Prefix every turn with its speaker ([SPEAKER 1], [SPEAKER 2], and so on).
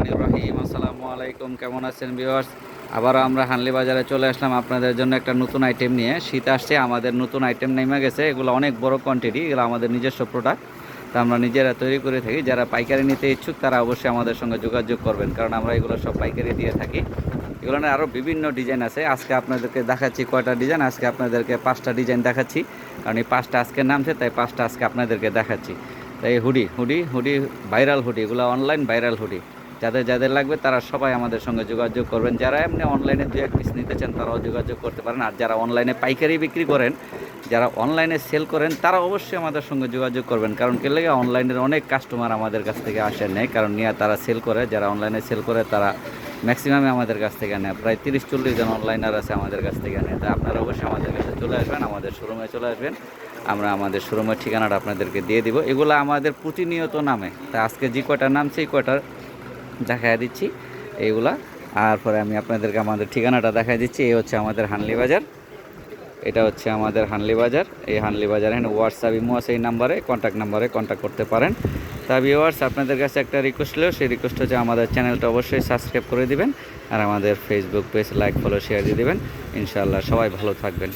[SPEAKER 1] রহমানির রহিম। আসসালামু আলাইকুম, কেমন আছেন ভিউয়ার্স? আবারও আমরা হানলি বাজারে চলে আসলাম আপনাদের জন্য একটা নতুন আইটেম নিয়ে। শীত আসছে, আমাদের নতুন আইটেম নেমে গেছে। এগুলো অনেক বড় কোয়ান্টিটি, এগুলো আমাদের নিজস্ব প্রোডাক্ট, তা আমরা নিজেরা তৈরি করে থাকি। যারা পাইকারি নিতে ইচ্ছুক তারা অবশ্যই আমাদের সঙ্গে যোগাযোগ করবেন, কারণ আমরা এগুলো সব পাইকারি দিয়ে থাকি। এগুলো আরও বিভিন্ন ডিজাইন আছে। আজকে আপনাদেরকে দেখাচ্ছি কয়টা ডিজাইন, আজকে আপনাদেরকে 5টা ডিজাইন দেখাচ্ছি, কারণ এই 5টা আজকে নামছে, তাই 5টা আজকে আপনাদেরকে দেখাচ্ছি। তাই hoodie hoodie hoodie viral hoodie, এগুলো অনলাইন ভাইরাল হুডি, যাদের যাদের লাগবে তারা সবাই আমাদের সঙ্গে যোগাযোগ করবেন। যারা এমনি অনলাইনে দু এক পিস নিতে চান তারাও যোগাযোগ করতে পারেন। আর যারা অনলাইনে পাইকারি বিক্রি করেন, যারা অনলাইনে সেল করেন, তারা অবশ্যই আমাদের সঙ্গে যোগাযোগ করবেন। কারণ কে লেগে অনলাইনের অনেক কাস্টমার আমাদের কাছ থেকে আসে নেয়, কারণ নিয়ে তারা সেল করে। যারা অনলাইনে সেল করে তারা ম্যাক্সিমামে আমাদের কাছ থেকে নেয়। প্রায় 30-40 জন অনলাইনার আছে আমাদের কাছ থেকে নেয়। তা আপনারা অবশ্যই আমাদের কাছে চলে আসবেন, আমাদের শোরুমে চলে আসবেন। আমরা আমাদের শোরুমের ঠিকানাটা আপনাদেরকে দিয়ে দিব। এগুলো আমাদের প্রতিনিয়ত নামে, তা আজকে যে কয়টা নামছে এই কয়টার দেখাই দিচ্ছি এইগুলা। আর পরে আমি আপনাদেরকে আমাদের ঠিকানাটা দেখাই দিচ্ছি। এই হচ্ছে আমাদের হানলি বাজার, এটা হচ্ছে আমাদের হানলি বাজার। এই হানলি বাজার এখানে হোয়াটসঅ্যাপ ইমো আছে, এই নাম্বারে কন্ট্যাক্ট নাম্বারে কন্ট্যাক্ট করতে পারেন। তা ভিউয়ার্স, আপনাদের কাছে একটা রিকোয়েস্ট হলো, সেই রিকোয়েস্ট হচ্ছে আমাদের চ্যানেলটা অবশ্যই সাবস্ক্রাইব করে দিবেন, আর আমাদের Facebook page like follow share দিয়ে দেবেন। ইনশাআল্লাহ সবাই ভালো থাকবেন।